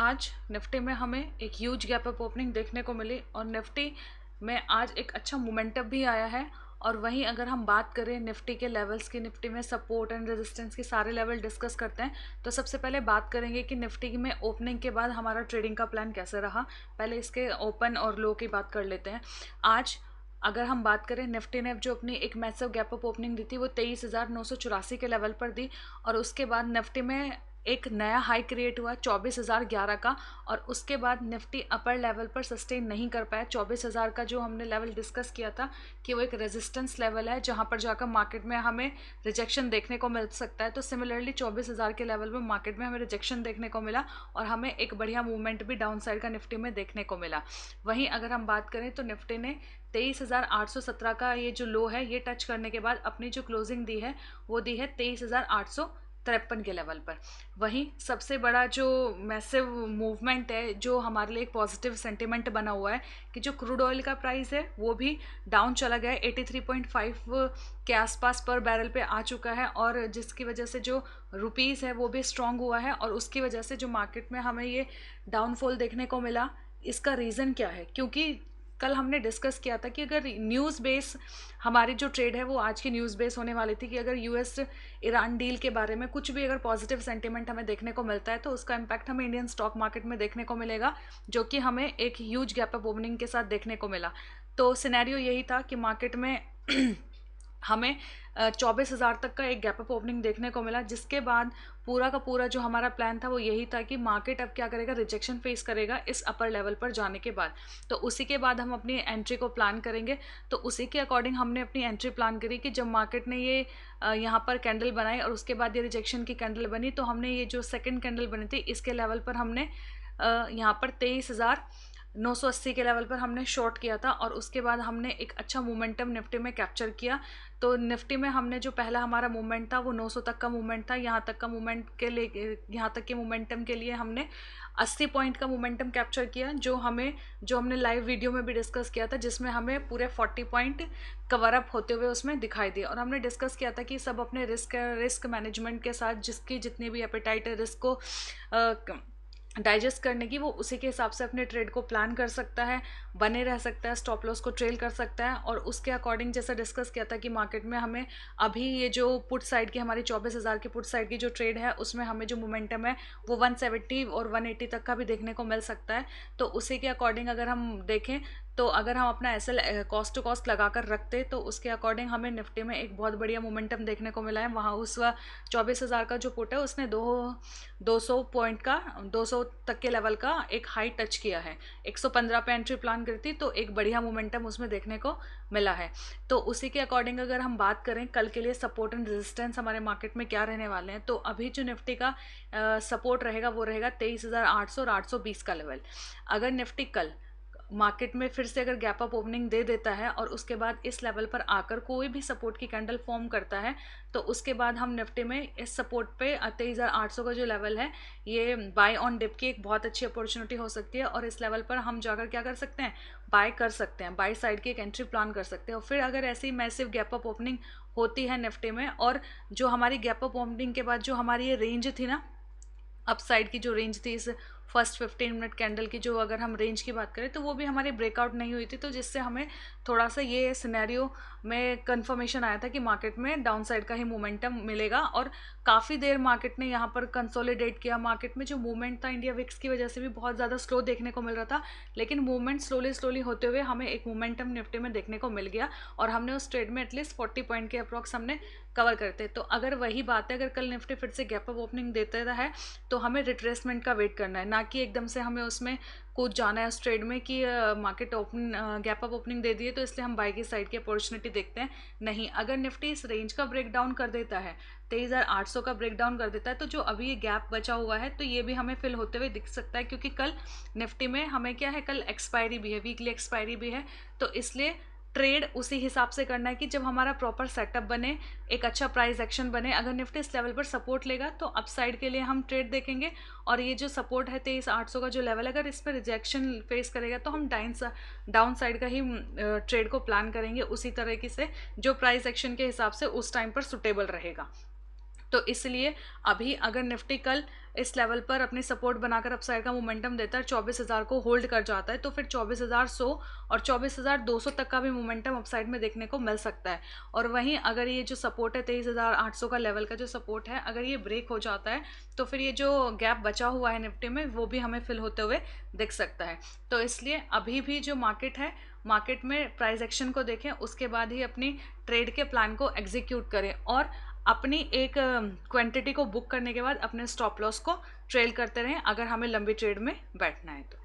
आज निफ्टी में हमें एक ह्यूज गैप अप ओपनिंग देखने को मिली और निफ्टी में आज एक अच्छा मोमेंटम भी आया है। और वहीं अगर हम बात करें निफ्टी के लेवल्स की, निफ्टी में सपोर्ट एंड रेजिस्टेंस की सारे लेवल डिस्कस करते हैं। तो सबसे पहले बात करेंगे कि निफ्टी में ओपनिंग के बाद हमारा ट्रेडिंग का प्लान कैसे रहा। पहले इसके ओपन और लो की बात कर लेते हैं। आज अगर हम बात करें, निफ्टी ने जो अपनी एक मैसिव गैप अप ओपनिंग दी थी वो 23,984 के लेवल पर दी। और उसके बाद निफ्टी में एक नया हाई क्रिएट हुआ 24,011 का। और उसके बाद निफ्टी अपर लेवल पर सस्टेन नहीं कर पाया। 24,000 का जो हमने लेवल डिस्कस किया था कि वो एक रेजिस्टेंस लेवल है जहां पर जाकर मार्केट में हमें रिजेक्शन देखने को मिल सकता है। तो सिमिलरली 24,000 के लेवल पर मार्केट में हमें रिजेक्शन देखने को मिला और हमें एक बढ़िया मूवमेंट भी डाउन साइड का निफ्टी में देखने को मिला। वहीं अगर हम बात करें तो निफ्टी ने 23,817 का ये जो लो है ये टच करने के बाद अपनी जो क्लोजिंग दी है वो दी है 23,853 के लेवल पर। वहीं सबसे बड़ा जो मैसिव मूवमेंट है, जो हमारे लिए एक पॉजिटिव सेंटिमेंट बना हुआ है कि जो क्रूड ऑयल का प्राइस है वो भी डाउन चला गया है, 83.5 के आसपास पर बैरल पे आ चुका है। और जिसकी वजह से जो रुपीज़ है वो भी स्ट्रांग हुआ है और उसकी वजह से जो मार्केट में हमें ये डाउनफॉल देखने को मिला। इसका रीज़न क्या है? क्योंकि कल हमने डिस्कस किया था कि अगर न्यूज़ बेस हमारी जो ट्रेड है वो आज की न्यूज़ बेस होने वाली थी कि अगर यूएस ईरान डील के बारे में कुछ भी अगर पॉजिटिव सेंटीमेंट हमें देखने को मिलता है तो उसका इम्पैक्ट हमें इंडियन स्टॉक मार्केट में देखने को मिलेगा, जो कि हमें एक ह्यूज गैप अप ओपनिंग के साथ देखने को मिला। तो सिनेरियो यही था कि मार्केट में हमें 24,000 तक का एक गैप अप ओपनिंग देखने को मिला, जिसके बाद पूरा का पूरा जो हमारा प्लान था वो यही था कि मार्केट अब क्या करेगा, रिजेक्शन फेस करेगा इस अपर लेवल पर जाने के बाद। तो उसी के बाद हम अपनी एंट्री को प्लान करेंगे। तो उसी के अकॉर्डिंग हमने अपनी एंट्री प्लान करी कि जब मार्केट ने ये यहाँ पर कैंडल बनाई और उसके बाद ये रिजेक्शन की कैंडल बनी, तो हमने ये जो सेकेंड कैंडल बनी थी इसके लेवल पर हमने यहाँ पर 23,980 के लेवल पर हमने शॉर्ट किया था। और उसके बाद हमने एक अच्छा मोमेंटम निफ्टी में कैप्चर किया। तो निफ्टी में हमने जो पहला हमारा मूवमेंट था वो 900 तक का मूवमेंट था। यहाँ तक का मूवमेंट के लिए, यहाँ तक के मोमेंटम के लिए हमने 80 पॉइंट का मोमेंटम कैप्चर किया, जो हमने लाइव वीडियो में भी डिस्कस किया था, जिसमें हमें पूरे 40 पॉइंट कवर अप होते हुए उसमें दिखाई दिए। और हमने डिस्कस किया था कि सब अपने रिस्क मैनेजमेंट के साथ जिसकी जितनी भी एपेटाइट है रिस्क को डाइजेस्ट करने की, वो उसी के हिसाब से अपने ट्रेड को प्लान कर सकता है, बने रह सकता है, स्टॉप लॉस को ट्रेल कर सकता है। और उसके अकॉर्डिंग जैसा डिस्कस किया था कि मार्केट में हमें अभी ये जो पुट साइड की हमारी 24,000 की पुट साइड की जो ट्रेड है उसमें हमें जो मोमेंटम है वो 170 और 180 तक का भी देखने को मिल सकता है। तो उसी के अकॉर्डिंग अगर हम देखें तो अगर हम अपना एसएल कॉस्ट टू कॉस्ट लगाकर रखते तो उसके अकॉर्डिंग हमें निफ्टी में एक बहुत बढ़िया मोमेंटम देखने को मिला है। वहाँ उस 24,000 का जो पुट है उसने 200 पॉइंट का 200 तक के लेवल का एक हाई टच किया है। 115 पे एंट्री प्लान करती तो एक बढ़िया मोमेंटम उसमें देखने को मिला है। तो उसी के अकॉर्डिंग अगर हम बात करें कल के लिए सपोर्ट एंड रेजिस्टेंस हमारे मार्केट में क्या रहने वाले हैं, तो अभी जो निफ्टी का सपोर्ट रहेगा वो रहेगा 23,800 और 820 का लेवल। अगर निफ्टी कल मार्केट में फिर से अगर गैप अप ओपनिंग दे देता है और उसके बाद इस लेवल पर आकर कोई भी सपोर्ट की कैंडल फॉर्म करता है, तो उसके बाद हम निफ्टी में इस सपोर्ट पे 23,800 का जो लेवल है ये बाय ऑन डिप की एक बहुत अच्छी अपॉर्चुनिटी हो सकती है। और इस लेवल पर हम जाकर क्या कर सकते हैं, बाय कर सकते हैं, बाय साइड की एक एंट्री प्लान कर सकते हैं। और फिर अगर ऐसी मैसिव गैप अप ओपनिंग होती है निफ्टी में, और जो हमारी गैप अप ओपनिंग के बाद जो हमारी ये रेंज थी ना, अपसाइड की जो रेंज थी इस फर्स्ट 15 मिनट कैंडल की, जो अगर हम रेंज की बात करें तो वो भी हमारी ब्रेकआउट नहीं हुई थी, तो जिससे हमें थोड़ा सा ये सिनेरियो में कंफर्मेशन आया था कि मार्केट में डाउन साइड का ही मोमेंटम मिलेगा। और काफ़ी देर मार्केट ने यहाँ पर कंसोलिडेट किया। मार्केट में जो मूवमेंट था इंडिया विक्स की वजह से भी बहुत ज़्यादा स्लो देखने को मिल रहा था, लेकिन मूवमेंट स्लोली होते हुए हमें एक मोमेंटम निफ्टी में देखने को मिल गया और हमने उस ट्रेड में एटलीस्ट 40 पॉइंट के अप्रॉक्स हमने कवर करते। तो अगर वही बात है, अगर कल निफ्टी फिर से गैप अप ओपनिंग देता है तो हमें रिट्रेसमेंट का वेट करना है, ना कि एकदम से हमें उसमें कूद जाना है उस ट्रेड में कि market open gap up opening दे दिए तो इसलिए हम बाई की साइड की अपॉर्चुनिटी देखते हैं। नहीं, अगर निफ्टी इस रेंज का ब्रेक डाउन कर देता है, 23,800 का ब्रेक डाउन कर देता है, तो जो अभी ये गैप बचा हुआ है तो ये भी हमें फिल होते हुए दिख सकता है। क्योंकि कल निफ्टी में हमें क्या है, कल एक्सपायरी भी है, वीकली एक्सपायरी भी है। तो इसलिए ट्रेड उसी हिसाब से करना है कि जब हमारा प्रॉपर सेटअप बने, एक अच्छा प्राइस एक्शन बने। अगर निफ्टी इस लेवल पर सपोर्ट लेगा तो अपसाइड के लिए हम ट्रेड देखेंगे, और ये जो सपोर्ट है 23,800 का जो लेवल, अगर इस पर रिजेक्शन फेस करेगा तो हम डाउन साइड का ही ट्रेड को प्लान करेंगे उसी तरीके से जो प्राइस एक्शन के हिसाब से उस टाइम पर सुटेबल रहेगा। तो इसलिए अभी अगर निफ्टी कल इस लेवल पर अपनी सपोर्ट बनाकर अपसाइड का मोमेंटम देता है, 24,000 को होल्ड कर जाता है, तो फिर 24,100 और 24,200 तक का भी मोमेंटम अपसाइड में देखने को मिल सकता है। और वहीं अगर ये जो सपोर्ट है 23,800 का लेवल का जो सपोर्ट है, अगर ये ब्रेक हो जाता है तो फिर ये जो गैप बचा हुआ है निफ्टी में वो भी हमें फिल होते हुए दिख सकता है। तो इसलिए अभी भी जो मार्केट है, मार्केट में प्राइस एक्शन को देखें, उसके बाद ही अपनी ट्रेड के प्लान को एग्जीक्यूट करें और अपनी एक क्वांटिटी को बुक करने के बाद अपने स्टॉप लॉस को ट्रेल करते रहें अगर हमें लंबी ट्रेड में बैठना है तो।